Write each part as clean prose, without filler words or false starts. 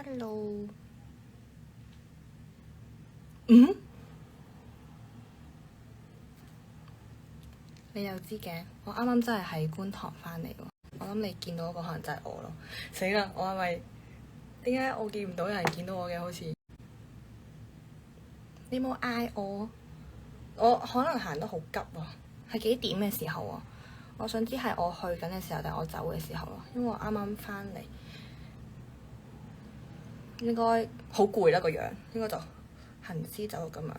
Hello。你又知嘅？我啱啱真係喺觀塘返嚟喎。我諗你見到嗰個可能就係我咯。死啦！我係咪點解我見唔到有人見到我嘅？好似你冇嗌我，我可能行得好急啊。係幾點嘅時候啊？我想知係我去緊嘅時候定係我走嘅時候咯。因為我啱啱返嚟，應該好攰啦個樣，應該就行屍走肉咁樣。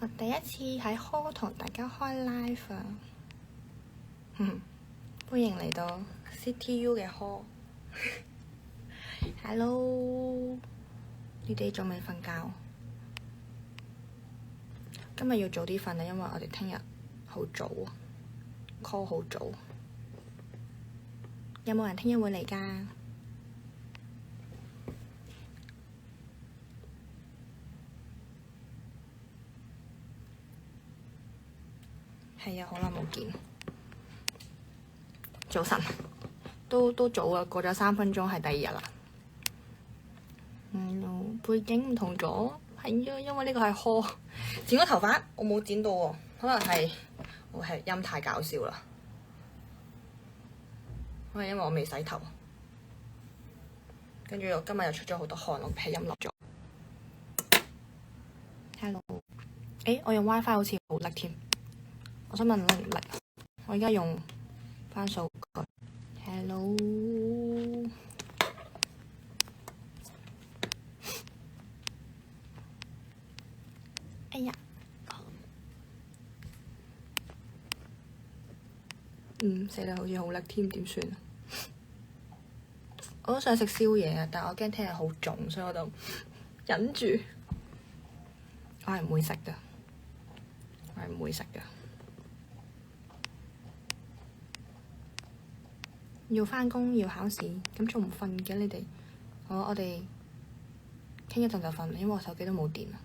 我第一次喺 hall 同大家開 live 啊！歡迎嚟到 CTU 嘅 hall。Hello，你哋仲未瞓覺？今日要早啲瞓啊，因為我哋聽日好早 call 好早。有冇人聽日會嚟㗎？係啊，好耐冇見。早晨，都早啊，過咗3分鐘係第二日啦。背景唔同咗，係啊，因為呢個係 hall。剪咗頭髮，我冇剪到喎，可能係我係音太搞笑啦。可能因為我未洗頭，跟住我今日又出咗好多汗，我鼻音落咗。Hello，我用 WiFi 好似好叻添，我想問叻唔叻？我而家用翻數據。Hello，哎呀，死啦，好似好叻添，點算啊？我都想食宵夜啊，但係我驚聽日好重，所以我就忍住。我係唔會食㗎，我係唔會食㗎。要返工要考試，咁仲唔瞓嘅你哋？我哋傾一陣就瞓，因為我手機都冇電啊。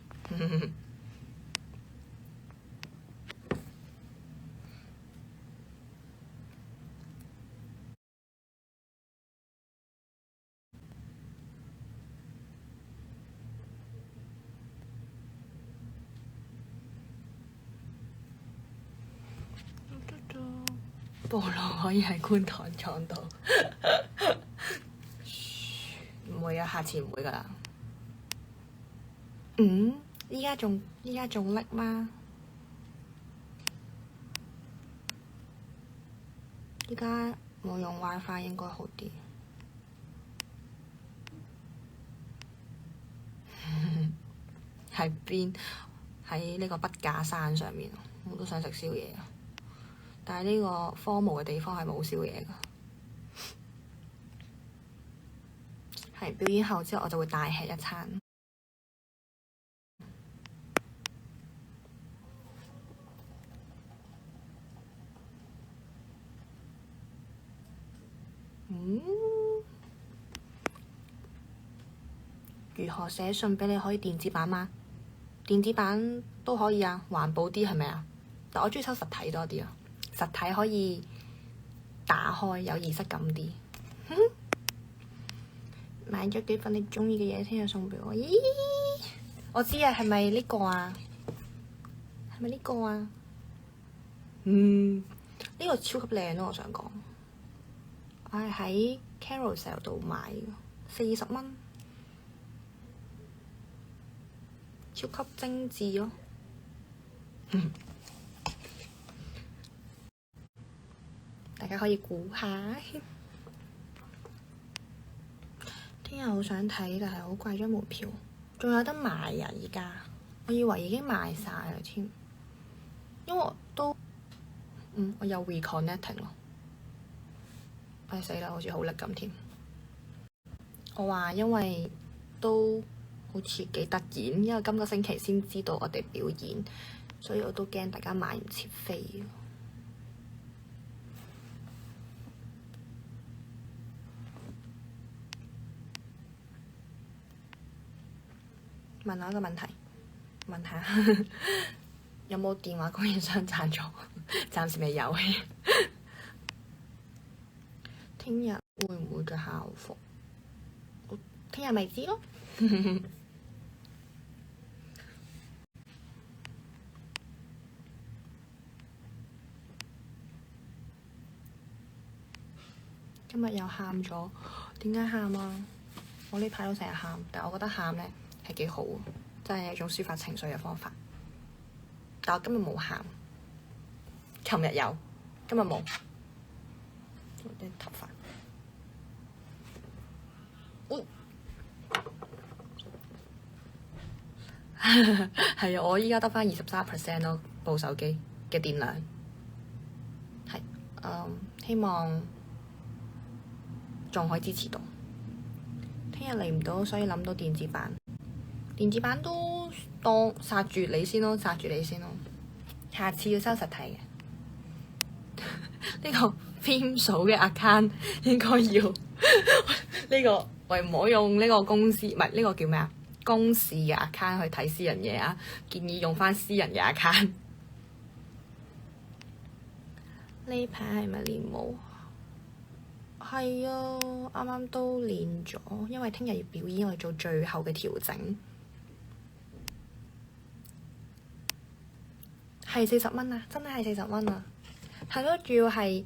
菠蘿可以喺觀塘撞到，唔會啊，下次唔會㗎啦。依家仲叻嗎？依家冇用 WiFi 應該好啲。喺邊？喺呢個筆架山上面，我都想食宵夜啊！但係呢個荒蕪嘅地方係冇宵夜㗎。係表演後之後，我就會大吃一餐。如何寫信俾你？可以電子版嗎？電子版都可以啊，環保啲係咪啊？但我中意收實體多啲啊，實體可以打開，有儀式感啲。買咗幾份你中意嘅嘢，聽日送俾我。咦，我知啊，係咪呢個啊？係咪呢個啊？呢個超級靚咯，我想講。我係喺 Carousell 度買嘅，40蚊。超級精緻咯。大家可以估下。聽日好想睇，但係好貴張門票，仲有得買啊！而家我以為已經賣晒啦添，因為我都我有 reconnecting 咯。唉死啦，好似好叻咁添。我話因為都好似幾突然，因為今個星期先知道我哋表演，所以我都驚大家買唔切飛。問我一個問題，問下有冇電話供應商贊助？暫時未有。聽日會唔會着校服？聽日咪知咯。今日又喊咗，點解喊啊？我呢排都成日喊，但係我覺得喊咧係幾好，真係一種抒發情緒嘅方法。但我今日冇喊，琴日有，今日冇。我啲頭髮，係啊！我依家得返23% 咯，部手機嘅電量係希望仲可以支持到。聽日嚟唔到，所以諗到電子版。電子版都當殺住你先咯，殺住你先咯。下次要收實體嘅。呢個 Film 嫂嘅 account 應該要呢個，喂，唔好用呢個公司，唔係呢個叫咩啊？公事嘅 account 去睇私人嘢啊！建議用翻私人嘅 account。呢排係咪練舞？係啊，啱啱都練咗，因為聽日要表演，我哋做最後嘅調整。係40蚊啊！真係40蚊啊！係咯，主要係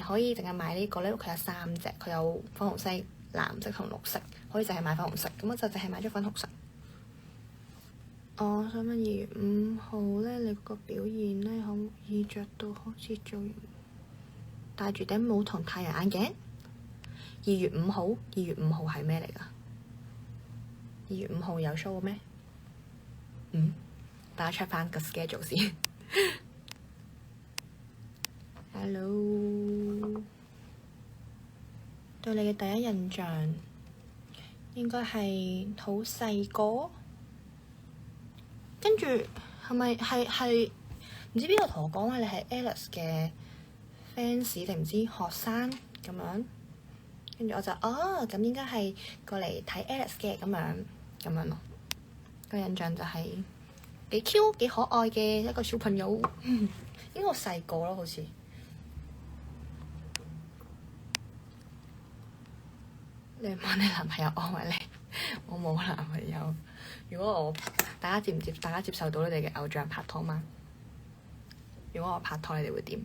可以淨係買呢個咧，佢有3隻，佢有粉紅色、藍色同綠色，可以淨係買粉紅色。咁我就淨係買咗粉紅色。我想問2月5號咧，你個表現咧可唔可以着到好似做完，戴住頂帽同太陽眼鏡？2月5號，2月5號係咩嚟㗎？2月5號有 show 咩？等我 check 翻個 schedule 先。Hello，對你嘅第一印象應該係好細個，跟住係咪係唔知邊個同我講話你係 Alice 嘅 fans 定唔知學生咁樣，跟住我就咁應該係過嚟睇 Alice 嘅咁樣咯。個印象就係幾 Q 幾可愛嘅一個小朋友，應該我細個咯，好似。你問你男朋友安慰你，我冇男朋友。如果大家接受到你哋嘅偶像拍拖嗎？如果我拍拖，你哋會點？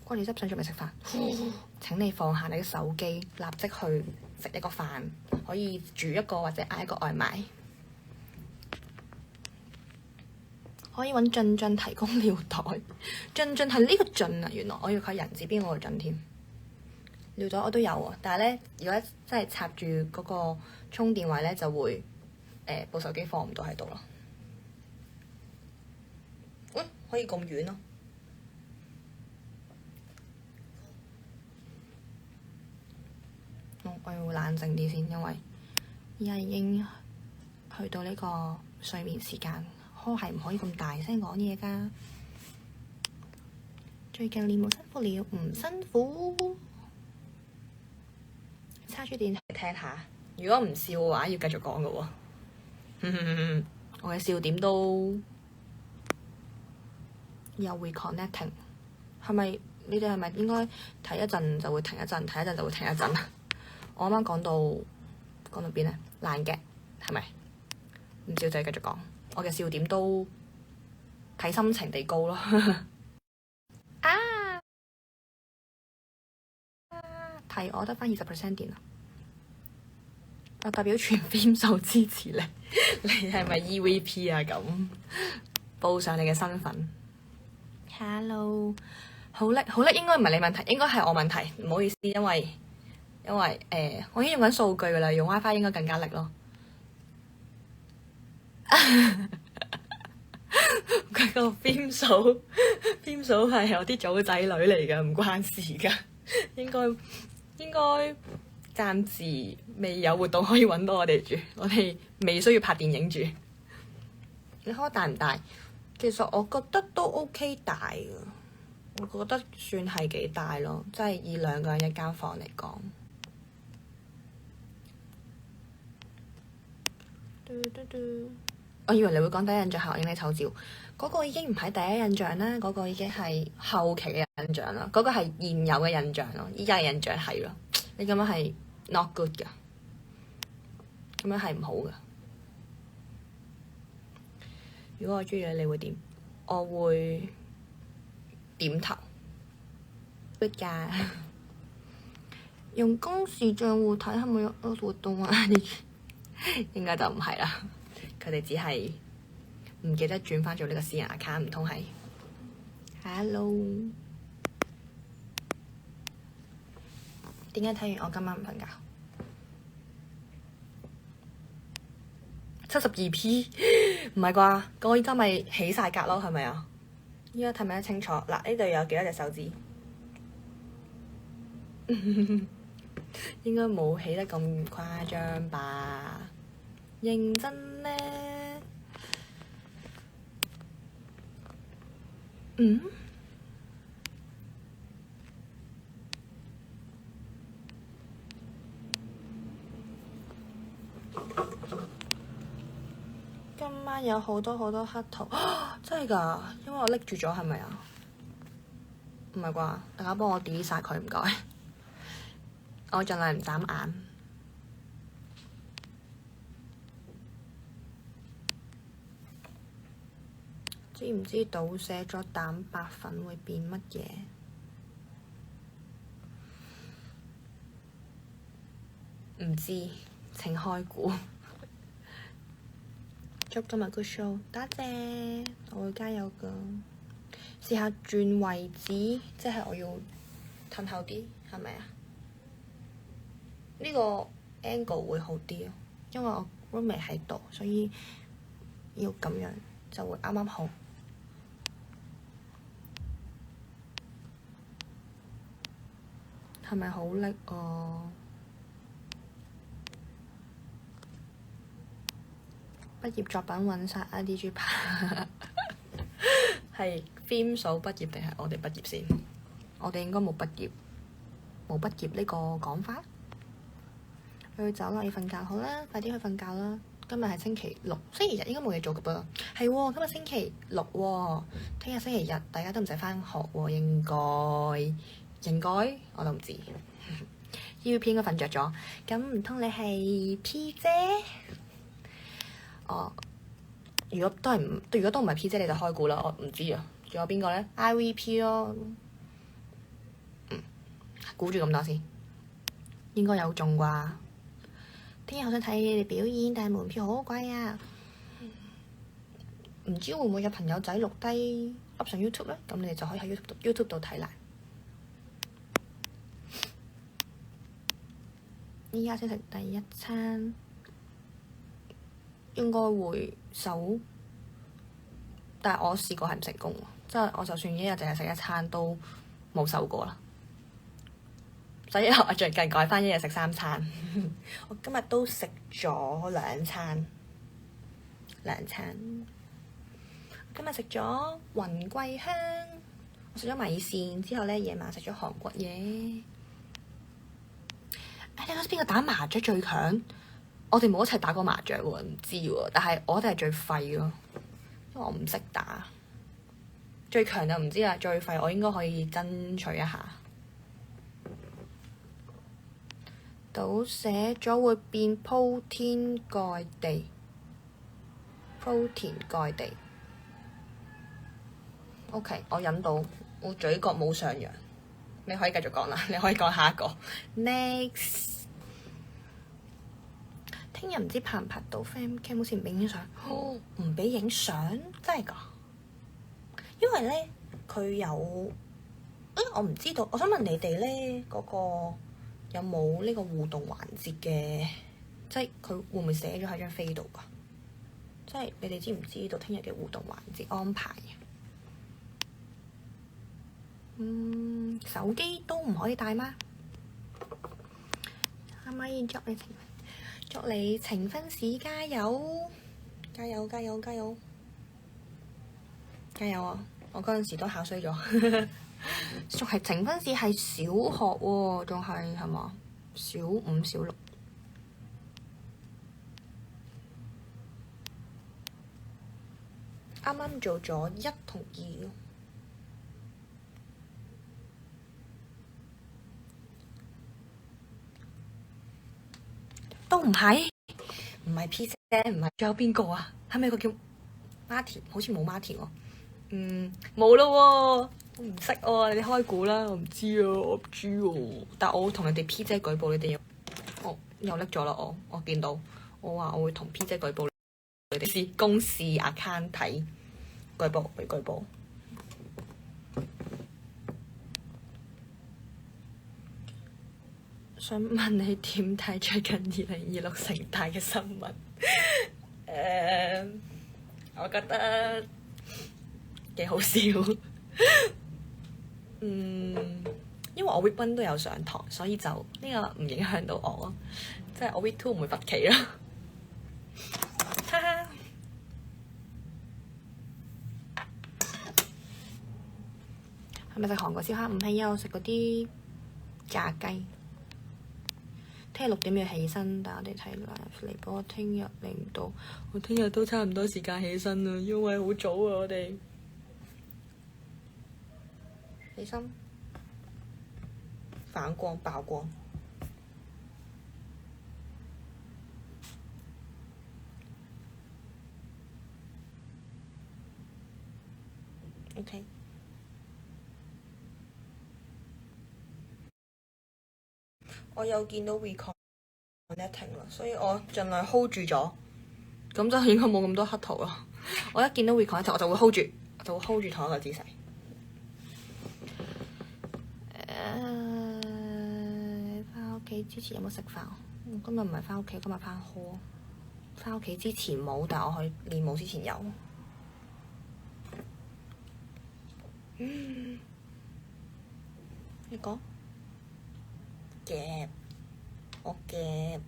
關你執想準備食飯？請你放下你嘅手機，立即去食一個飯，可以煮一個或者嗌一個外賣。可以揾俊俊提供尿袋。俊俊係呢個俊啊，原來我以為佢係人字邊嗰個俊添。尿袋我都有喎，但係咧，如果真係插住嗰個充電位咧，就會部手機放唔到喺度咯。可以咁遠咯。我要冷靜啲先，因為而家已經去到呢個睡眠時間，係唔可以咁大聲講嘢㗎。最近練舞辛苦了，唔辛苦。插住電聽下，如果唔笑嘅話，要繼續講嘅喎。我嘅笑點都有 reconnecting， 係咪？你哋係咪應該睇一陣就會停一陣，睇一陣就會停一陣啊？我啱啱講到邊咧？爛嘅係咪？唔笑就繼續講。我嘅笑點都睇心情地高咯。提我得返20% 電啊！我代表全 Film 嫂支持你。你係咪 EVP 啊？咁報上你嘅身份。Hello， 好叻應該唔係你問題，應該係我問題。唔好意思，因為我已經用緊數據㗎啦，用 WiFi 應該更加叻咯。佢個 Film 嫂係我啲組仔女嚟㗎，唔關事㗎。應該暫時未有活動可以揾到我哋住，我哋未需要拍電影住。你開大唔大？其實我覺得都 OK 大㗎，我覺得算係幾大咯，即係以2個人一間房嚟講。我以為你會講第一印象係我影你醜照，嗰個已經唔係第一印象啦，嗰個已經係後期嘅印象啦，嗰個係現有嘅印象咯，依家嘅印象係咯，你咁樣係 not good 㗎，咁樣係唔好㗎。如果我中意你，你會點？我會點頭。good 㗎。用公事賬戶睇係咪有活動啊？應該就唔係啦，佢哋只係唔記得轉翻做呢個私人 account，唔通係 Hello？ 點解睇完我今晚唔瞓覺？72P 唔係啩？我依家咪起晒格咯，係咪啊？依家睇唔睇得清楚？嗱，呢度有幾多隻手指？應該冇起得咁誇張吧？認真呢？今晚有好多黑圖，真係㗎？因為我拎住咗，係咪啊？唔係啩？大家幫我 delete 晒佢，唔該。我盡量唔眨眼。知唔知倒瀉咗蛋白粉會變乜嘢？唔知，請開估。祝今日 good show，多謝，我會加油㗎。試下轉位置，即係我要褪後啲，係咪啊？呢個 angle 會好啲咯，因為我 roommate 喺度，所以要咁樣就會啱啱好。係咪好叻啊？畢業作品揾晒 IDG 拍，係 film 數畢業定係我哋畢業先？我哋應該冇畢業，冇畢業呢個講法。要走啦，要瞓覺，好啦，快啲去瞓覺啦。今日係星期六，星期日應該冇嘢做㗎噃。係喎，今日星期六喎，聽日星期日大家都唔使返學喎，應該我都唔知。UP 應該瞓着咗，咁唔通你係 P 姐？哦，如果都唔係 P 姐，你就開估啦。我唔知啊，仲有邊個咧 ？IVP 咯，估住咁多先，應該有中啩。聽日好想睇你哋表演，但係門票好貴啊！唔知會唔會有朋友仔錄低 up 上 YouTube 咧？咁你哋就可以喺 YouTube 度睇啦。依家先食第一餐，應該會瘦，但係我試過係唔成功喎，即係我就算一日淨係食一餐都冇瘦過啦。所以我最近改翻一日食3餐。我今日都食咗2餐。今日食咗雲桂香，我食咗米線之後咧，夜晚食咗韓國嘢。你覺得邊個打麻雀最強？我哋冇一齊打過麻雀喎，唔知喎。但係我哋係最廢咯，因為我唔識打。最強就唔知啦，最廢我應該可以爭取一下。倒瀉咗會變鋪天蓋地，鋪田蓋地。OK，我忍到，我嘴角冇上揚。你可以繼續講啦，你可以講下一個。Next， 聽日唔知拍唔拍到 Famcam，好似唔俾影相。唔俾影相，真係㗎？因為咧，佢有，我唔知道。我想問你哋咧，嗰個有冇呢個互動環節嘅？即係佢會唔會寫咗喺張飛度㗎？即係你哋知唔知道聽日嘅互動環節安排？手機都唔可以帶嗎？可唔可以祝你呈分試加油！加油！加油！加油！加油啊！我嗰陣時都考衰咗，仲係呈分試係小學喎，仲係嘛？小5、小6。啱啱做咗1同2，都唔係 P 姐，唔係，仲有邊個啊？係咪個叫 Martin？ 好似冇 Martin 喎。冇咯喎，我唔識喎，你哋開估啦，我唔知啊，我唔知喎。但我會同你哋 P 姐舉報，你哋又拎咗啦，我見到，我話我會同 P 姐舉報你哋公事 account 睇舉報，被舉報。想問你點睇最近2026城大嘅新聞？我覺得幾好笑。因為我 week one 都有上堂，所以就呢個唔影響到我咯。即係我 week two 唔會罰企啦。哈哈。係咪食韓國燒烤？唔係啊，我食嗰啲炸雞。聽日6點要起身，但我哋睇 live 嚟播。聽日嚟唔到，我聽日都差唔多時間起身啦，因為好早啊，我哋起身反光曝光。OK。我有見到 reconnecting 啦，所以我盡量 hold 住咗，咁就應該冇咁多黑圖啦。我一見到 reconnecting 我就會 hold 住，我就會 hold 住同一個姿勢。返屋企之前有冇食飯？今日唔係返屋企，今日返 hall。返屋企之前冇，但我去練舞之前有。你講。夾，我夾。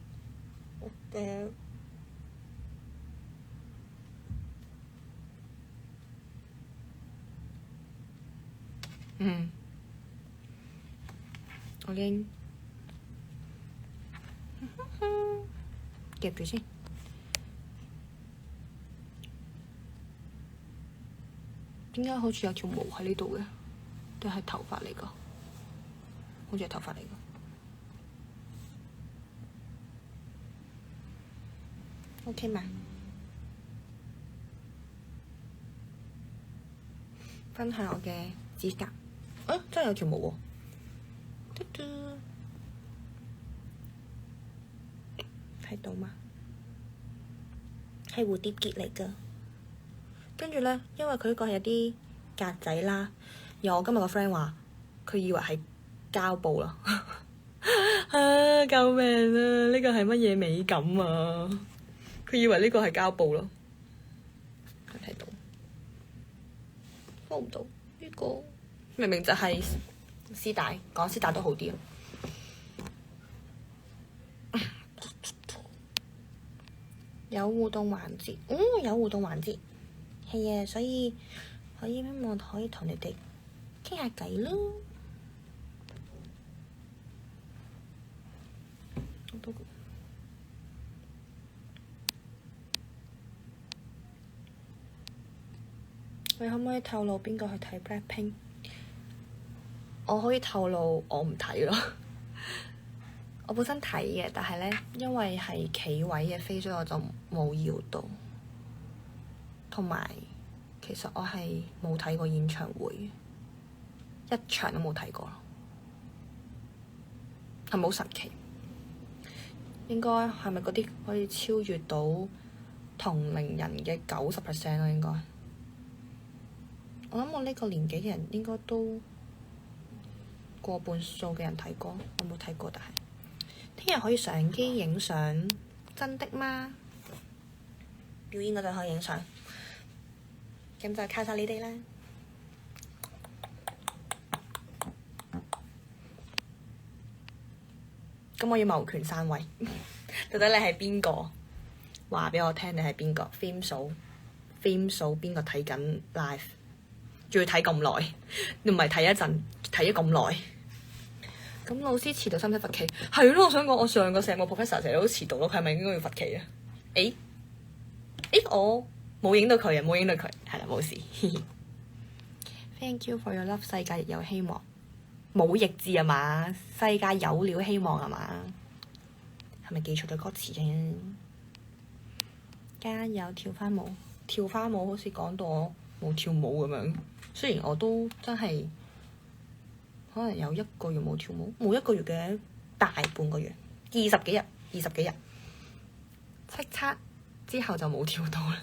我已經夾住先。點解好似有條毛喺呢度嘅？定係頭髮嚟㗎？好似係頭髮嚟㗎。OK 嘛？分享我嘅指甲。真係有條毛喎！嘟嘟，睇到嗎？係蝴蝶結嚟㗎。跟住咧，因為佢呢個係有啲格仔啦，而我今日個 friend 話佢以為係膠布啦。救命啊！呢個係乜嘢美感啊？佢以為呢個係膠布咯。睇到，幫唔到呢個，明明就係絲帶，講絲帶都好啲啊。有互動環節，有互動環節，係啊，所以希望可以同你哋傾下偈咯。你可唔可以透露邊個去睇 Blackpink？ 我可以透露我唔睇咯。我本身睇嘅，但係咧，因為係企位嘅飛，所以我就冇要到。同埋，其實我係冇睇過演唱會，一場都冇睇過，係咪好神奇？應該係咪嗰啲可以超越到同齡人嘅90%咯？應該。我諗我呢個年紀嘅人應該都過半數嘅人睇過，我冇睇過，但係聽日可以上機影相，真的嗎？表演嗰陣可以影相，咁就靠晒你哋啦。咁我要謀權篡位，到底你係邊個？話俾我聽，你係邊個？Film 數邊個睇緊 live？仲要睇咁耐，你唔係睇一陣，睇咗咁耐。咁老師遲到使唔使罰企？係咯，我想講，我上個成個 professor 成日都遲到咯，佢係咪應該要罰企啊？我冇影到佢啊，冇影到佢，係啦，冇事。Thank you for your love， 世界亦有希望，冇譯字啊嘛？世界有了希望係嘛？係咪記錯咗歌詞啫？加油跳花舞，跳花舞好似講到我冇跳舞咁樣。雖然我都真係可能有1個月冇跳舞，冇1個月嘅大半個月，20幾日叱咤之後就冇跳到啦。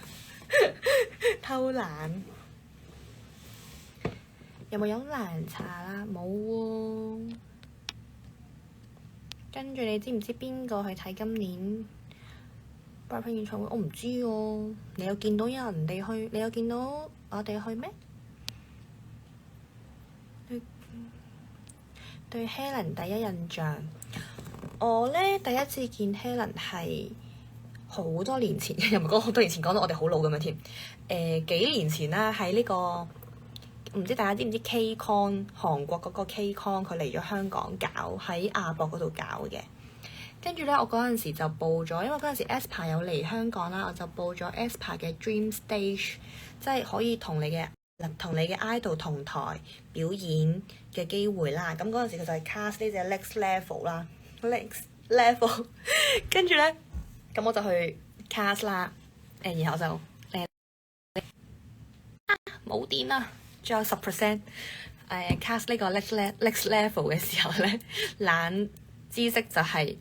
偷懶。有冇飲涼茶啦？冇喎。跟住你知唔知邊個去睇今年 BLACKPINK 演唱會？我唔知喎。你有見到有人哋去？你有見到我哋去咩？對 Helen 第一印象，我呢第一次見 Helen 係好多年前，又唔係講好多年前，講到我哋好老咁樣添。幾年前啦，喺呢個唔知大家知唔知 KCON 韓國嗰個 KCON 佢嚟咗香港搞，喺亞博嗰度搞嘅。跟住咧，我嗰陣時就報咗，因為嗰陣時 aespa 有嚟香港啦，我就報咗 aespa 嘅 Dream Stage，即係可以同你嘅 idol 同台表演嘅機會啦。咁嗰陣時佢就係 cast 呢隻 Next Level 啦，Next Level。跟住咧，咁我就去 cast 啦。然後就冇電啦，仲有10%。cast 呢個 Next Level 嘅時候咧，冷知識就係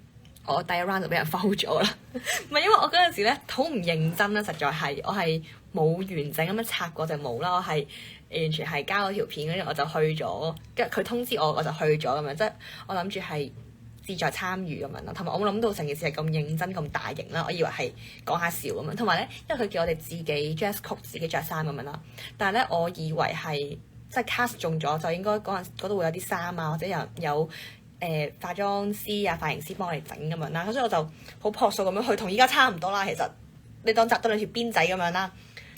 我第一 round 就俾人 foul 咗啦。唔係因為我嗰陣時咧好唔認真啦，實在係我係冇完整咁樣拆過隻毛啦，我係完全係交咗條片，跟住我就去咗，跟住佢通知我我就去咗咁樣，即係我諗住係志在參與咁樣啦。同埋我冇諗到成件事係咁認真咁大型啦，我以為係講下笑咁樣。同埋咧，因為佢叫我哋自己 dress code 自己着衫咁樣啦，但係咧我以為係即係 cast 中咗就應該嗰度會有啲衫啊，或者有化妝師啊、髮型師幫我哋整咁樣啦，所以我就好樸素咁樣去，同依家差唔多啦。其實你當紮多兩條辮仔咁樣啦，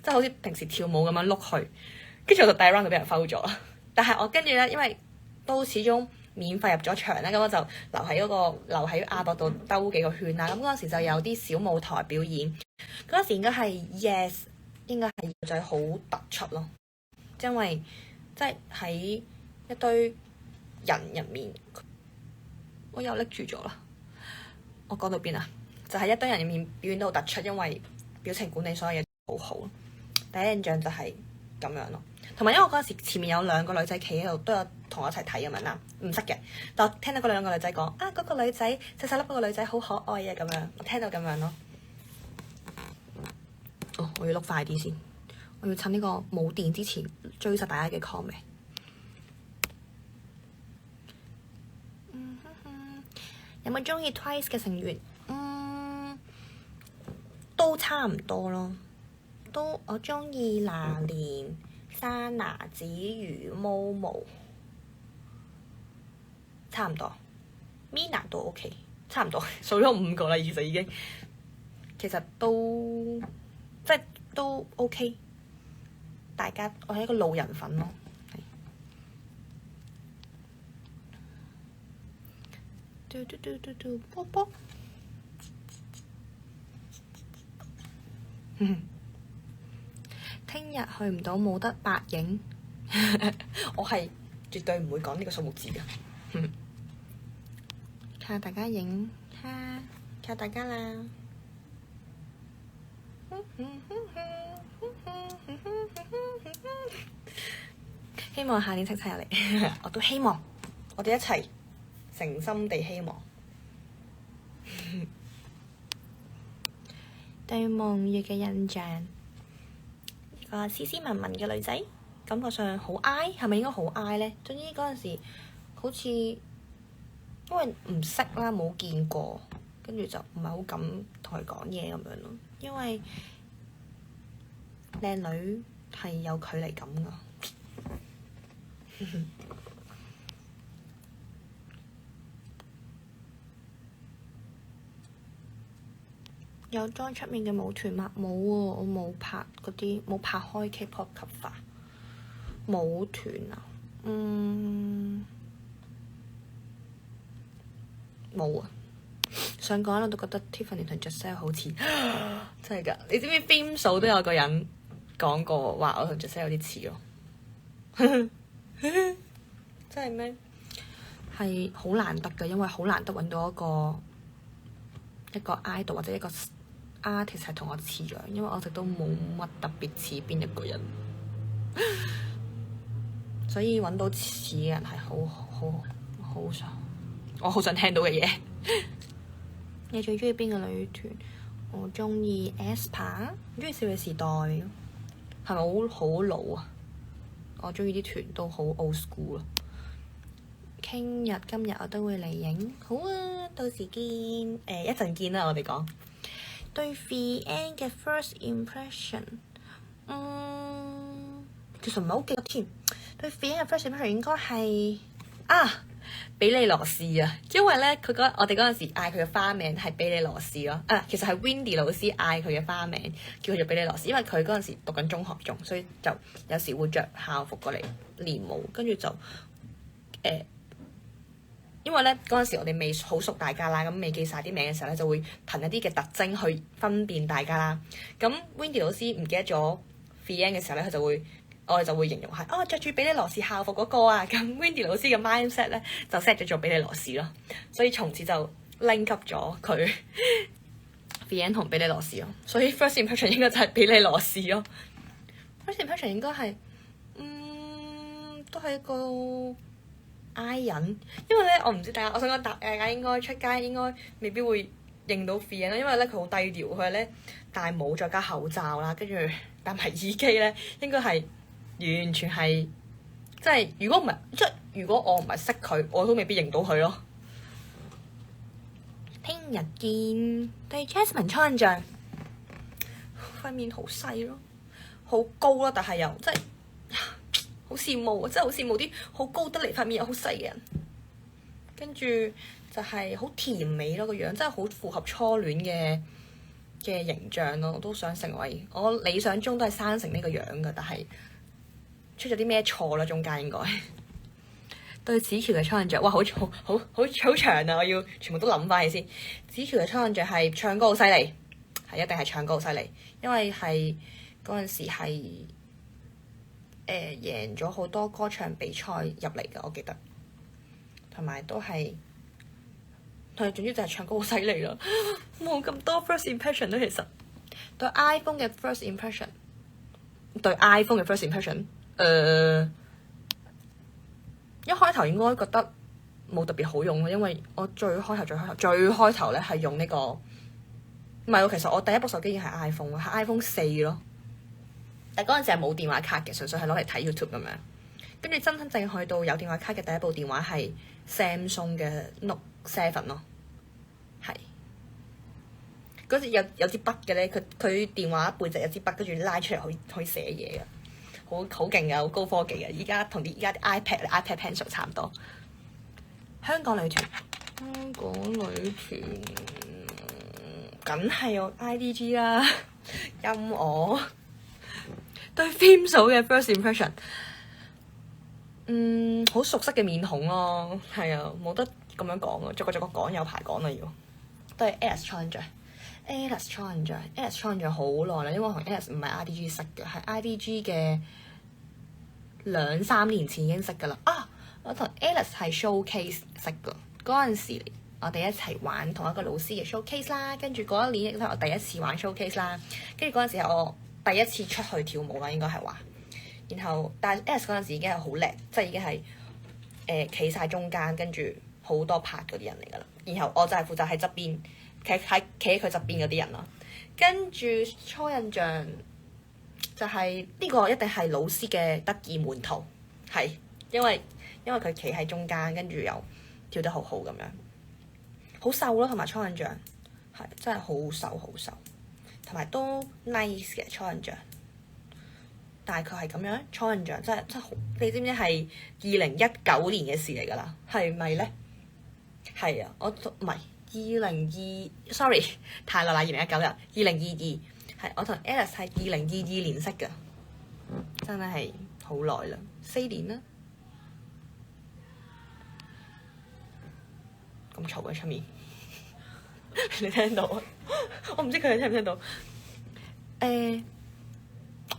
即係好似平時跳舞咁樣碌去，跟住我就第一 round 就俾人 foul 咗啦。但係我跟住咧，因為都始終免費入咗場咧，咁我就留喺亞博度兜幾個圈啦。咁嗰陣時就有啲小舞台表演，嗰陣時應該係 Yes， 應該係就係好突出咯，因為即係喺一堆人入面。我又拎住咗啦！我講到邊啊？就係一堆人入面表演得好突出，因為表情管理所有嘢都好好。第一印象就係咁樣咯。同埋因為我嗰陣時前面有2個女仔企喺度，都有同我一齊睇咁樣啦，唔識嘅。但我聽到嗰2個女仔講啊，嗰個女仔細細粒嗰個女仔好可愛啊咁樣，我聽到咁樣咯。哦，我要碌快啲先，我要趁呢個冇電之前追實大家嘅 comment。有冇鍾意 Twice 嘅成員？都差唔多咯。我鍾意娜蓮、莎娜、子瑜、Momo， 差唔多。Mina 都 OK， 差唔多。數咗5個啦，其實已經。其實都即係都 OK。我係一個路人粉咯。波波，聽日去唔到冇得白影，我係絕對唔會講呢個數目字㗎。靠大家影，靠大家啦！希望下年叱咤入嚟，我都希望，我哋一齊。誠心地希望對夢月嘅印象，一個斯斯文文嘅女仔，感覺上好 I， 係咪應該好 I 呢？總之嗰陣時好似因為唔識啦，冇見過，跟住就唔係好敢同佢講嘢咁樣咯。因為靚女係有距離感㗎。有 join 出面嘅舞團嗎？冇喎，我冇拍嗰啲，冇拍開 K-pop cover 舞團啊。冇啊，想講我都覺得 Tiffany 同 Giselle 好似真係㗎。你知唔知 Film 數都有個人講過話我同 Giselle 有啲似咯？真係咩？係好難得㗎，因為好難得揾到一個 idol 或者一個 artist 係同我似樣，因為我一直都冇乜特別似邊一個人，所以揾到似嘅人係好想，我好想聽到嘅嘢。你最中意邊個女團？我中意 aespa， 中意少女時代，係咪好老啊？我中意啲團都好 old school 啊！今日我都會嚟影，好啊，到時見，一陣見啦，我哋講對 VN 嘅 first impression，其實唔係好記得添。對 VN 嘅 first impression 應該係比利羅士啊，因為咧我哋嗰陣時嗌佢嘅花名係比利羅士咯，其實係 Wendy 老師嗌佢嘅花名，叫佢做比利羅士，因為佢嗰陣時讀緊中學仲，所以就有時會着校服過嚟練舞，跟住就因為咧嗰陣時我哋未好熟大家啦，咁未記晒啲名嘅時候咧，就會憑一啲嘅特徵去分辨大家啦。咁 Wendy 老師唔記得咗 VN 嘅時候咧，我哋就會形容係着住比利羅士校服嗰個啊。咁 Wendy 老師嘅 mindset 咧就 set 咗做比利羅士咯，所以從此就 link up 咗佢 VN 同比利羅士咯。所以 first impression 應該就係比利羅士咯。first impression 應該係都係一個I 人，因為咧我唔知大家，我想講大家應該出街應該未必會認到 VN 啦，因為咧佢好低調，佢係咧戴帽再加口罩啦，跟住戴埋耳機咧，應該係完全係即係如果我唔係識佢，我都未必認到佢咯。聽日見。對 Jasmine 初印象，塊面好細咯，好高咯，但係又真係好羨慕啊！真係好羨慕啲好高得嚟塊面又好細嘅人。跟住就係好甜美咯，個樣真係好符合初戀嘅形象咯。我都想成為，我理想中都係生成呢個樣㗎，但係出咗啲咩錯啦？中間應該對子喬嘅初印象，哇！好長啊！我要全部都諗翻起先。子喬嘅初印象係唱歌好犀利，係一定係唱歌好犀利，因為係嗰陣時係贏咗好多歌唱比賽入嚟㗎，我記得。同埋都係，總之就係唱歌好犀利啦，冇咁多 first impression 咧。其實對 iPhone 嘅 first impression，一開頭應該覺得冇特別好用咯，因為我最開頭咧係用呢個，唔係喎，其實我第一部手機已經係 iPhone 啦，係 iPhone 4咯。但嗰陣時係冇電話卡嘅，純粹係攞嚟睇 YouTube 咁樣。跟住真正去到有電話卡嘅第一部電話係 Samsung 嘅 Note 7咯，係嗰時有支筆嘅咧，佢電話背脊有支筆，跟住拉出嚟可以寫嘢嘅，好勁嘅，好高科技嘅。依家同依家啲 iPad Pencil 差唔多。香港女團梗係有 IDG 啦，音我對 Film 數嘅 first impression。好熟悉嘅面孔咯，係啊，冇得咁樣講啊，逐個講有排講啦要。都係 Alice 初印象好耐啦，因為我同 Alice 唔係 IDG 識嘅，係 IDG 嘅2-3年前已經識噶啦。我同 Alice 係 showcase 識噶，嗰陣時我哋一齊玩同一個老師嘅 showcase 啦，跟住嗰一年亦都係我第一次玩 showcase 啦，跟住嗰陣時係我第一次出去跳舞啦，應該係話。然後，但係 S 嗰陣時已經係好叻，即係已經係企晒中間，跟住好多拍嗰啲人嚟㗎啦。然後我就係負責喺側邊，企喺佢側邊嗰啲人咯。跟住初印象就係呢個一定係老師嘅得意門徒，係因為佢企喺中間，跟住又跳得好好咁樣，好瘦咯，同埋初印象係真係好瘦，同埋都 nice 嘅初印象。大概係咁樣，初印象真係好。你知唔知係2019年嘅事嚟㗎啦？係咪咧？係啊，我唔係sorry 太耐啦，2019年2022係我同 Alice 係2022年識㗎，真係好耐啦，4年啦。咁嘈喺出面，你聽到啊？我唔知佢哋聽唔聽到。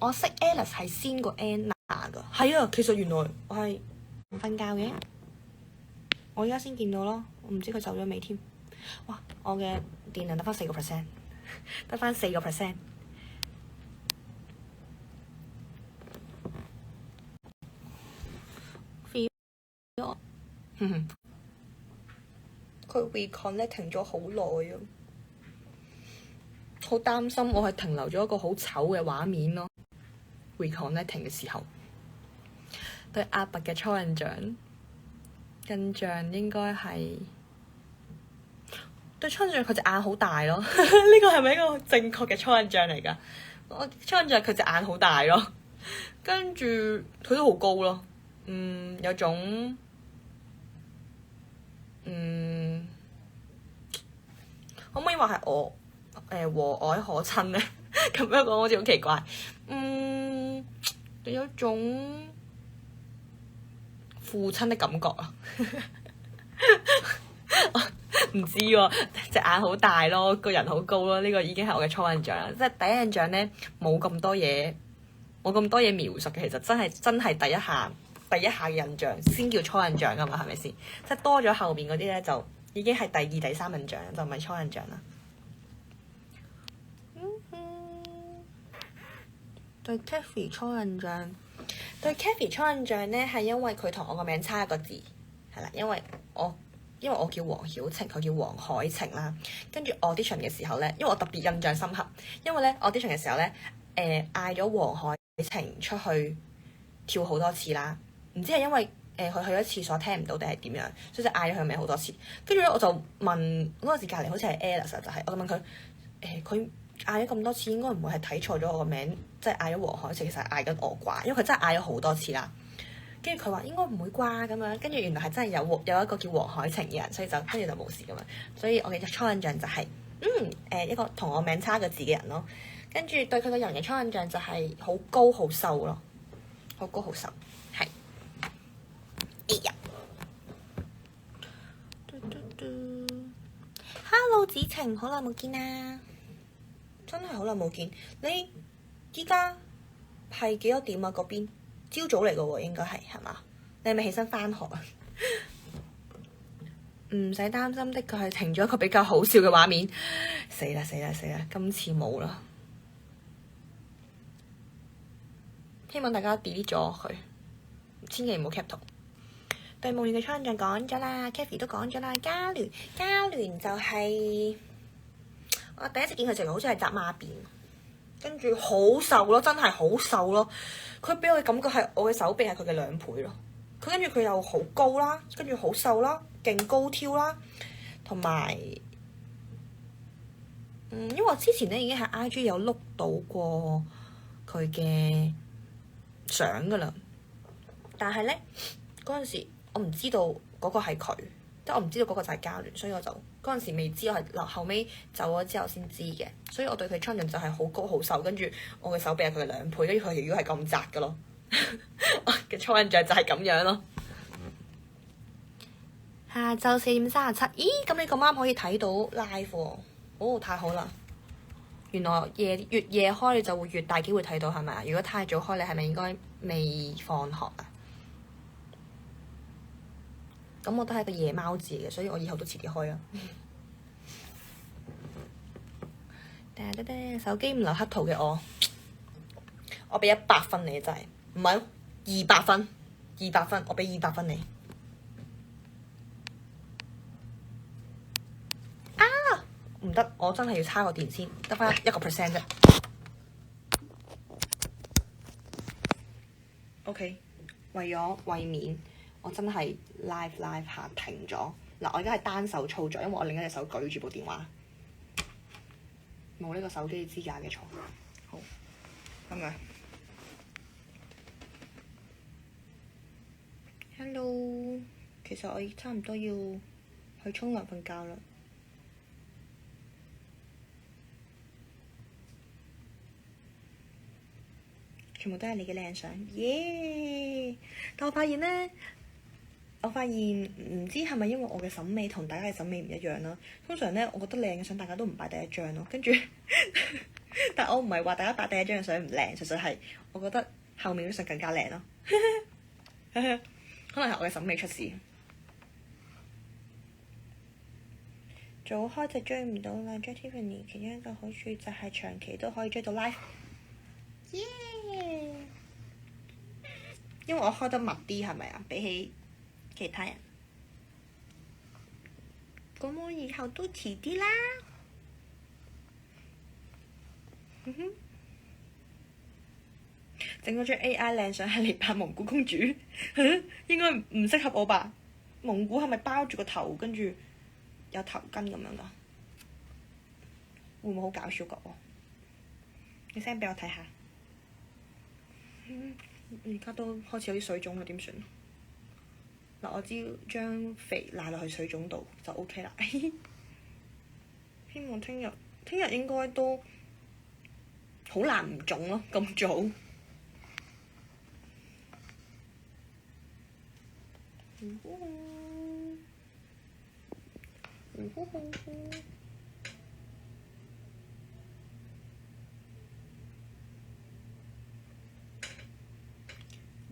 我識 Alice 係先過 Anna 噶。係啊，其實原來我係唔瞓覺嘅。我而家先見到咯，我唔知佢走咗未添。哇！我嘅電量得翻4%，得翻4%。佢 reconnect 停咗好耐啊，好擔心我係停留咗一個好醜嘅畫面咯。reconnecting 嘅時候，對阿伯嘅初印象應該係對初印象佢隻眼好大咯。呢個係咪一個正確嘅初印象嚟㗎？我初印象佢隻眼好大咯，跟住佢都好高咯。有種可唔可以話係我和藹可親咧？咁樣講好似好奇怪。有種父親的感覺啊！唔知喎，隻眼好大咯，個人好高咯，呢個已經係我嘅初印象啦。即係第一印象咧，冇咁多嘢描述嘅，其實真係第一下嘅印象先叫初印象㗎嘛，係咪先？即係多咗後邊嗰啲咧，就已經係第二、第三印象，就唔係初印象啦。對 Kathy 初印象咧，係因為佢同我個名差一個字，係啦，因為我叫黃曉晴，佢叫黃海晴啦。跟住 audition 嘅時候咧，因為我特別印象深刻，因為咧 audition 嘅時候咧，嗌咗黃海晴出去跳好多次啦。唔知係因為佢去咗廁所聽唔到定係點樣，所以就嗌咗佢名好多次。跟住咧我就問嗰陣時隔離好似係 Alice 就係，我就問佢佢嗌咗咁多次，應該唔會係睇錯咗我個名，即係嗌咗黃海晴，其實係嗌緊我啩，因為佢真係嗌咗好多次啦。跟住佢話應該唔會啩咁樣，跟住原來係真係有一個叫黃海晴嘅人，所以就跟住就冇事咁樣。所以我嘅初印象就係一個同我名差個字嘅人咯。跟住對佢個人嘅初印象就係好高好瘦咯，好高好瘦，係。哎呀，Hello 子晴，好耐冇見啦，真係好耐冇見。你依家係幾多點啊？嗰邊？朝早嚟嘅喎，應該係嘛？你係咪起身返學啊？唔使擔心的，佢係停咗一個比較好笑嘅畫面。死啦！今次冇啦，希望大家 delete 咗佢，千祈唔好 cap 圖。對夢圓嘅初印象講咗啦 Kathy 都講咗啦。嘉聯就係、我第一次見佢成日好似係紮孖辮，跟住好瘦咯，真係好瘦咯。佢俾我嘅感覺係我嘅手臂係佢嘅2倍咯。佢跟住佢又好高啦，跟住好瘦啦，勁高挑啦，同埋因為我之前咧已經喺 IG 有碌到過佢嘅相噶啦，但係咧嗰陣時我唔知道嗰個係佢，即係我唔知道嗰個就係嘉聯，所以我就嗰陣時未知，我係後尾走咗之後先知嘅。所以我對佢初印象就係好高好瘦，跟住我嘅手臂係佢嘅2倍，跟住佢條腰係咁窄噶咯。我嘅初印象就係咁樣咯。下晝4點37，咦？咁你咁啱可以睇到 live 喎，哦，太好啦！原來越夜開你就會越大機會睇到，係咪啊？如果太早開，你係咪應該未放學啊？咁我都係個夜貓子嘅，所以我以後都遲啲開啊。手機唔留黑圖嘅我俾100分你，真係唔係200分，200分，我俾200分你。啊！唔得，我真係要叉個電先，得翻1%啫。OK，為免我真係 live 下停咗嗱，我而家係單手操作，因為我另一隻手舉住部電話，冇呢個手機支架嘅錯。好，咁樣。Hello，其實我差唔多要去沖涼瞓覺啦。全部都係你嘅靚相，耶！但我發現咧，我發現唔知係咪因為我嘅審美同大家嘅審美唔一樣啦。通常咧，我覺得靚嘅相大家都唔擺第一張咯，跟住，但我唔係話大家擺第一張嘅相唔靚，實際係我覺得後面嗰相更加靚咯。可能係我嘅審美出事。早開就追唔到啦，追 Tiffany 其中一個好處就係長期都可以追到 live。Yeah! 因為我開得密啲係咪啊？比起其他人，咁我以後都遲啲啦。整咗張 AI 靚相係嚟扮蒙古公主，應該唔適合我吧？蒙古係咪包住個頭，跟住有頭巾咁樣㗎？會唔會好搞笑㗎？你 send 俾我睇下。而家都開始有啲水腫啦，點算？嗱，我知將肥賴落去水腫度就 OK 啦。希望聽日應該都好難唔腫咯，咁早。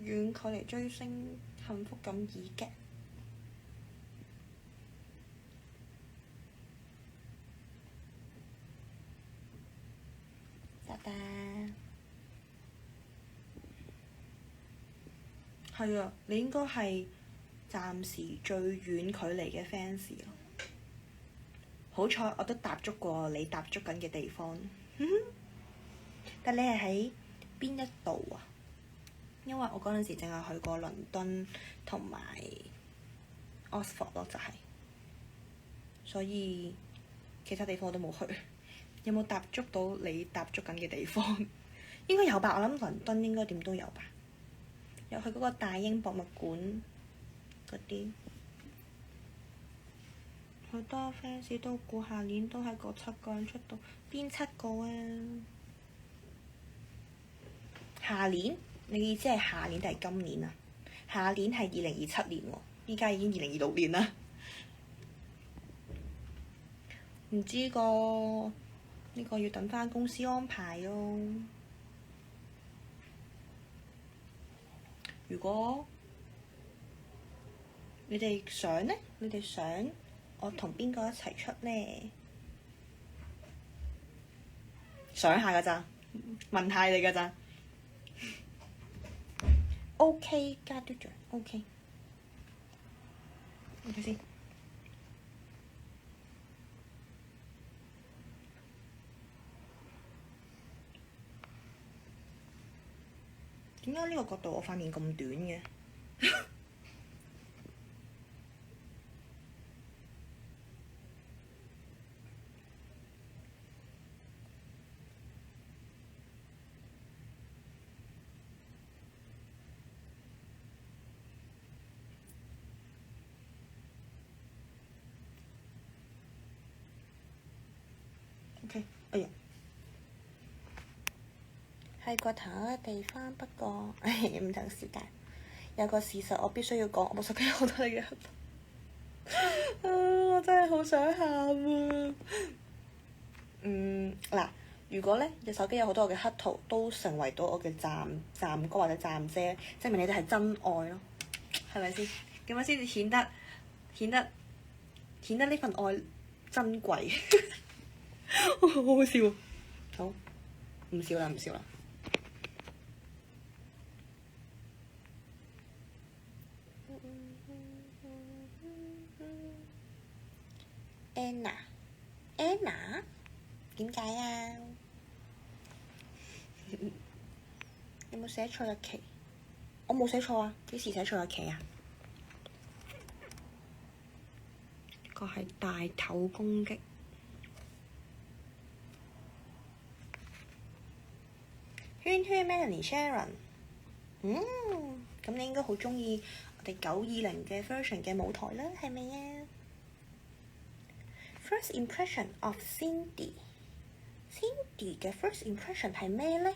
遠距離追星，幸福感已極。拜拜。係啊，你應該係暫時最遠距離嘅 fans 咯。好彩我都踏足過你踏足緊嘅地方。但你係喺邊一度啊？因為我嗰陣時淨係去過倫敦同埋 Oxford 咯，就係，所以其他地方我都冇去。有冇踏足到你踏足緊嘅地方？應該有吧，我諗倫敦應該點都有吧。有去嗰個大英博物館嗰啲。好多 fans 都估下年都係嗰7個人出到，邊7個啊？下年？你嘅意思係下年定係今年啊？下年係2027年喎，依家已經2026年啦。唔知呢個要等返公司安排咯。如果你哋想呢？你哋想我同邊個一齊出呢？想下㗎咋，問下你㗎咋。OK 加嘟嘴 OK。我睇先。點解呢個角度我塊面咁短嘅？OK， 哎呀，係個同一個地方，不過唔同時間。有個事實我必須要講，我手機好多你嘅黑頭，我真係好想喊啊！嗱，如果咧隻手機有好多我嘅黑圖，都成為到我嘅讚歌或者讚姐，證明你哋係真愛咯，係咪先？咁樣先至顯得呢份愛珍貴。好好笑，好唔笑啦。Anna， 點解啊？有冇寫錯日期？我冇寫錯啊，幾時寫錯日期啊？呢個係大頭攻擊。圈 Melanie Sharon， 咁你應該好鍾意我哋920嘅 version 嘅舞台啦，係咪啊？ First impression of Cindy 嘅 first impression 係咩呢？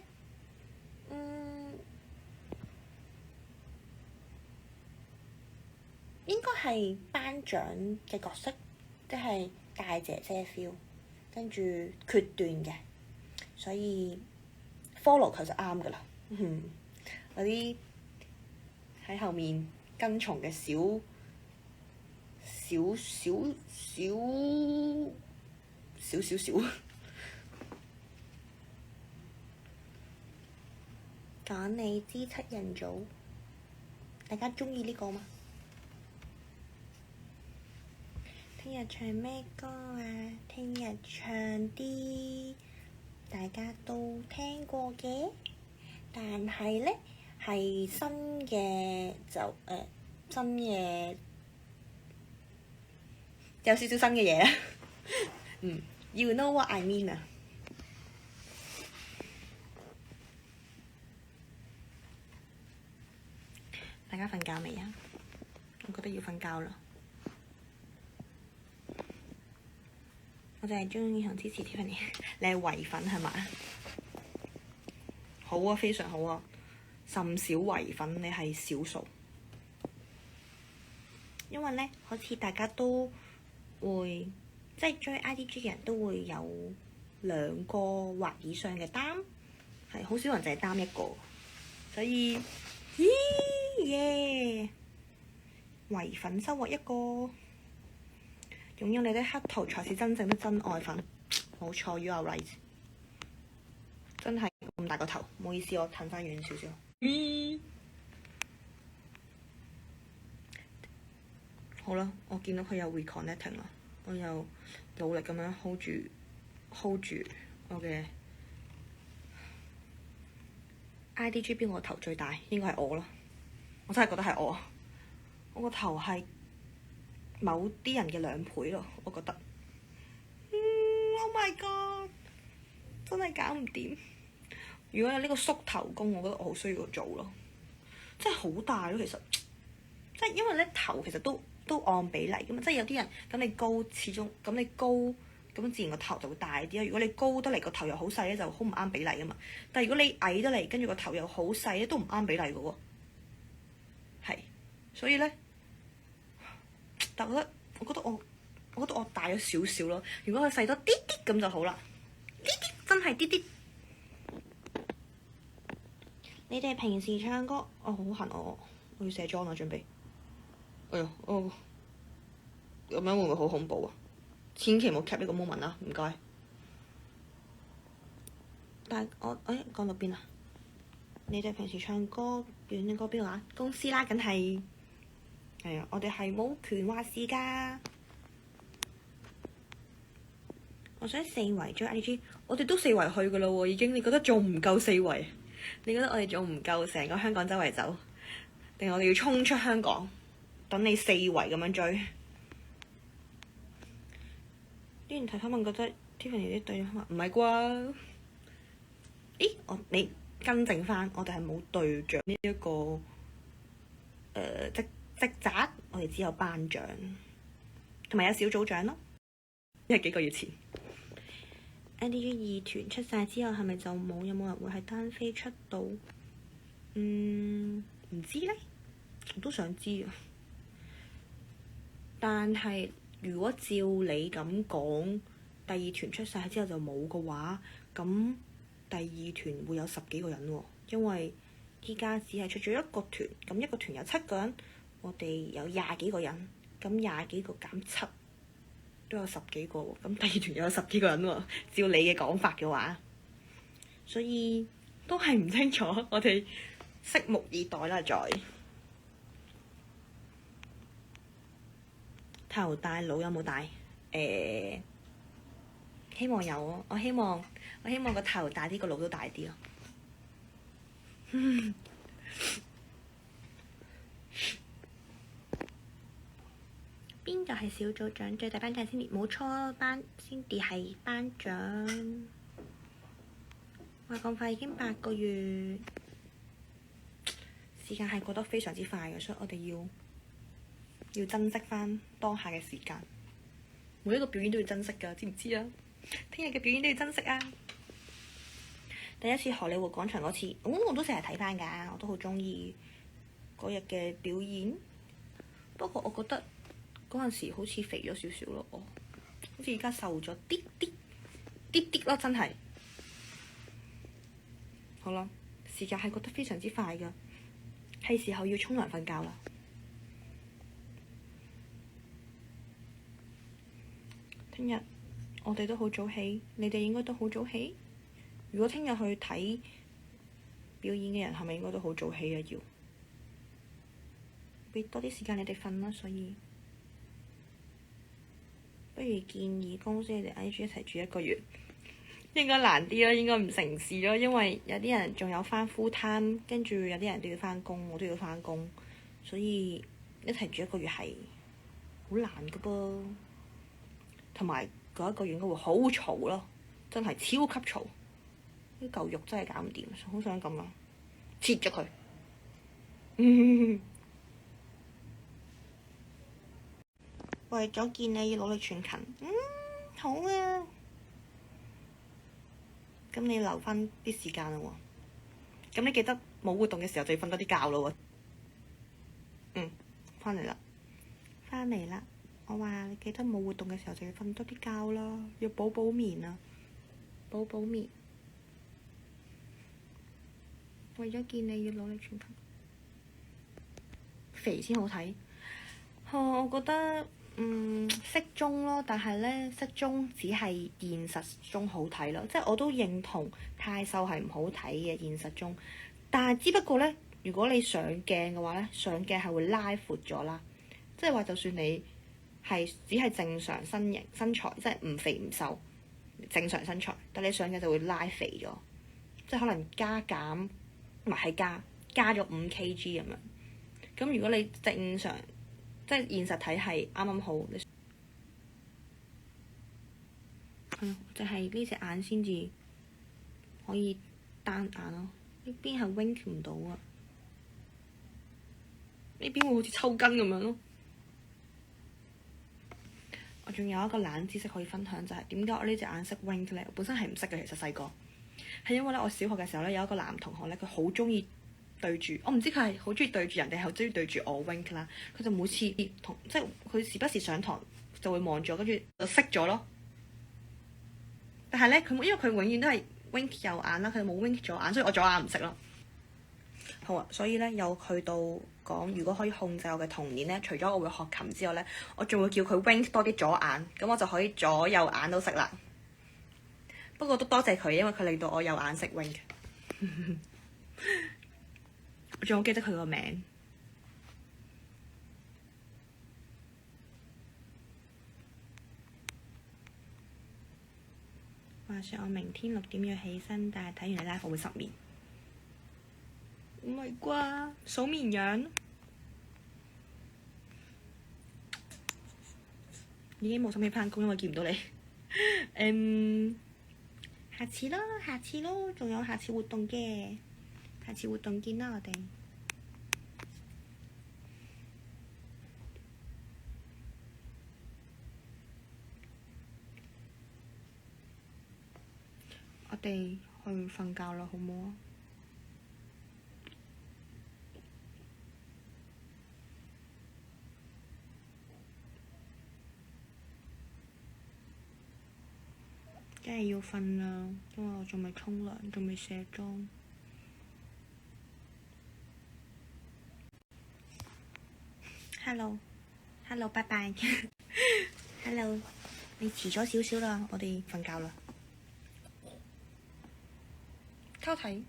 應係頒獎嘅角色，即係大姐姐 feel，跟住決斷嘅，所以 follow 佢就啱噶啦。嗰啲喺後面跟從嘅小講你知七人組，大家鍾意呢個嗎？聽日唱咩歌啊？聽日唱啲大家都聽過嘅，但係呢係新嘅就新嘅有少少新嘅嘢啦。You know what I mean 啊！大家瞓覺未啊？我覺得要瞓覺啦。我就係鍾意同支持 Tiffany， 你係唯粉係嘛？好啊，非常好啊，甚少唯粉，你係少數。因為呢，好似大家都會即係追 IDG 嘅人都會有2個或以上嘅單，係好少人就係單一個，所以耶！唯粉收穫1個，擁有你的黑桃才是真正的真愛粉。冇錯 ，You are right。真係咁大個頭，唔好意思，我褪翻遠少少。好啦，我見到佢有 reconnecting 啦，我又努力咁樣 hold 住我嘅 IDG。邊個頭最大？應該係我咯，我真係覺得係我。我個頭係某啲人嘅2倍咯，我覺得。Oh my god！ 真係搞唔掂。如果有呢個縮頭功，我覺得我好需要做咯。真係好大咯，其實。即係因為咧頭其實都按比例㗎嘛，即係有啲人咁你高，始終咁你高咁自然個頭就會大啲啦。如果你高得嚟個頭又好細咧，就好唔啱比例㗎嘛。但係如果你矮得嚟，跟住個頭又好細咧，都唔啱比例㗎喎。係，所以咧，但我覺得我大咗少少咯。如果佢細多啲啲咁就好啦，啲啲真係啲啲。你哋平時唱歌，好痕我要卸妝啦，準備。哎呀，咁樣會唔會好恐怖啊？千祈唔好 cap 呢個 moment 啦，唔該。但係講到邊啊？你哋平時唱歌表演歌邊度啊？公司啦，梗係。係啊，我哋係冇權話事㗎。我想4圍追 IDG，我哋都4圍去㗎啦喎，已經。你覺得仲唔夠4圍？你覺得我哋仲唔夠成個香港周圍走？定係我哋要衝出香港？等你4圍咁樣追。啲人睇睇問覺得 Tiffany 啲對象唔係啩？咦，你更正翻，我哋係冇隊長呢一個職責，我哋只有班長，同埋有小組長咯。因為幾個月前 IDG 2團出晒之後，係咪就有冇人會係單飛出道？唔知咧，我都想知啊。但係如果照你咁講，第2團出晒之後就冇嘅話，咁第2團會有10幾個人喎。因為依家只係出咗1個團，咁1個團有7個人，我哋有20幾個人，咁20幾個減7都有10幾個喎。咁第2團又有10幾個人喎。照你嘅講法嘅話，所以都係唔清楚，我哋拭目以待啦，再。頭大腦有冇大？希望有啊！我希望個頭大啲，個腦都大啲咯。邊個係小組長？最大班長Cindy，冇錯，Cindy係班長。話咁快已經8個月，時間係過得非常之快嘅，所以我哋要珍惜翻當下嘅時間。每一個表演都要珍惜㗎，知唔知啊？聽日嘅表演都要珍惜啊！第一次荷里活廣場嗰次，我都成日睇翻㗎，我都好中意嗰日嘅表演。不過我覺得嗰陣時好似肥咗少少咯，我好似而家瘦咗啲啲啲啲咯，真係。好啦，時間係過得非常之快㗎，係時候要沖涼瞓覺啦。聽日我哋都好早起，你哋應該都好早起。如果聽日去睇表演嘅人，係咪應該都好早起啊？要俾多啲時間你哋瞓啦，所以不如建議公司你哋挨住一齊住1個月，應該難啲咯，應該唔成事咯，因為有啲人仲有返 full time，跟住有啲人都要返工，我都要返工，所以一齊住1個月係好難噶噃。同埋嗰1個月應該會好嘈咯，真係超級嘈，呢嚿肉真係搞唔掂，好想咁啊，切咗佢。為咗見你要努力全勤，好啊。咁你留返啲時間啦喎，咁你記得冇活動嘅時候就要瞓多啲覺咯喎。返嚟啦，返嚟啦。我話你記得冇活動嘅時候就要瞓多啲覺啦，要補眠啊，補眠。為咗見你要努力全勤，肥先好睇。我覺得適中咯，但係咧適中只係現實中好睇咯，即係我都認同太瘦係唔好睇嘅現實中，但係只不過咧，如果你上鏡嘅話咧，上鏡係會拉闊咗啦，即係話就算你只係正常身材，即係唔肥唔瘦，正常身材，但你上鏡就會拉肥咗，即係可能加減，唔係加咗5 kg 咁樣。咁如果你正常，即係現實睇係啱啱好，就係呢隻眼先至可以單眼咯，呢邊係 wink 唔到啊，呢邊會好似抽筋咁樣咯。我仲有一個冷知識可以分享，就係點解我呢隻眼識 wink 咧？我本身係唔識嘅，其實細個係因為咧，我小學嘅時候咧有一個男同學咧，佢好中意對住我，唔知佢係好中意對住人哋，係好中意對住我 wink 啦。佢就每次即係佢時不時上堂就會望住我，跟住就熄咗咯。但係咧，因為佢永遠都係 wink 右眼啦，佢冇 wink 左眼，所以我左眼唔識咯。好啊，所以咧又去到講，如果可以控制我嘅童年咧，除咗我會學琴之外咧，我仲會叫佢 wink 多啲左眼，咁我就可以左右眼都識啦。不過都多謝佢，因為佢令到我右眼識 wink。我仲好記得佢個名。話說我明天6點要起身，但係睇完你 live 會失眠。唔係啩？數綿羊已經冇心機返工，因為見唔到你。下次咯，仲有下次活動嘅，下次活動見啦，我哋。我哋去瞓覺啦，好唔好啊？梗係要瞓啦，因為我仲未沖涼，仲未卸妝。Hello，拜拜。Hello，你遲咗少少啦，我哋瞓覺啦。偷睇。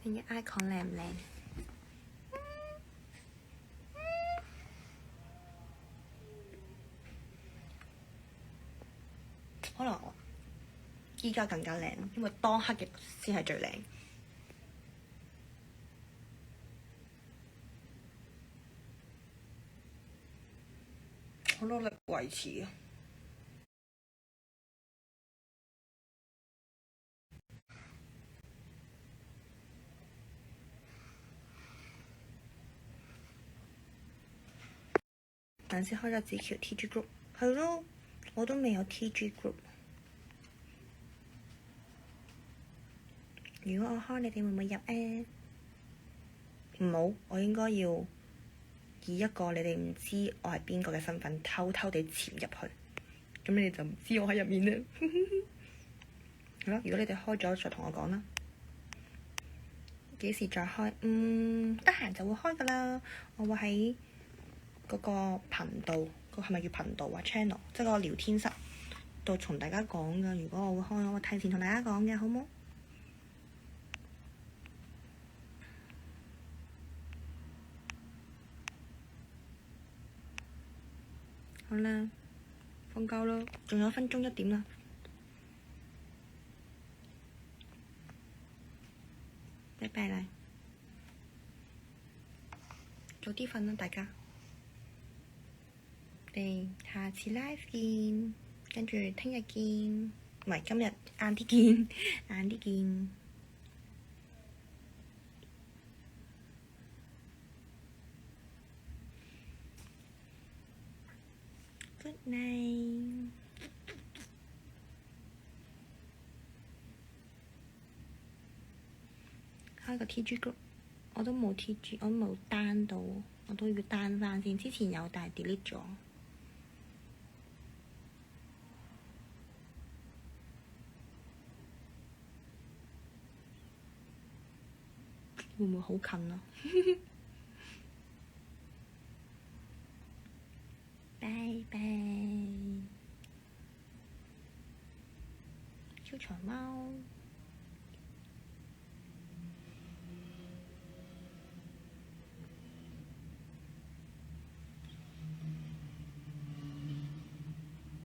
你嘅 icon 靚唔靚？可能我依家更加靚，因為當刻嘅先係最靚。好努力維持啊！等先開咗子喬 TG group， 係咯，我都未有 TG group。如果我開，你哋會唔會入啊？唔好，我應該要以一個你哋唔知我係邊個嘅身份，偷偷地潛入去，咁你哋就唔知我喺入面啦。好啦，如果你哋開咗，再同我講啦。幾時再開？得閒就會開噶啦。我會喺嗰個頻道，個係咪叫頻道啊？channel，即係個聊天室度同大家講噶。如果我會開，我會提前同大家講嘅，好冇？好啦，瞓覺啦，仲有1分鐘1點啦。拜拜啦，早啲瞓啦，大家。我哋下次 live 見，跟住聽日見，唔係今日晏啲見，晏啲見。Good night。開個 TG group，我都冇 TG，我都冇 down 到，我都要 down 翻先。之前有，但係 delete 咗。會唔會好近啊？拜拜，小長貓。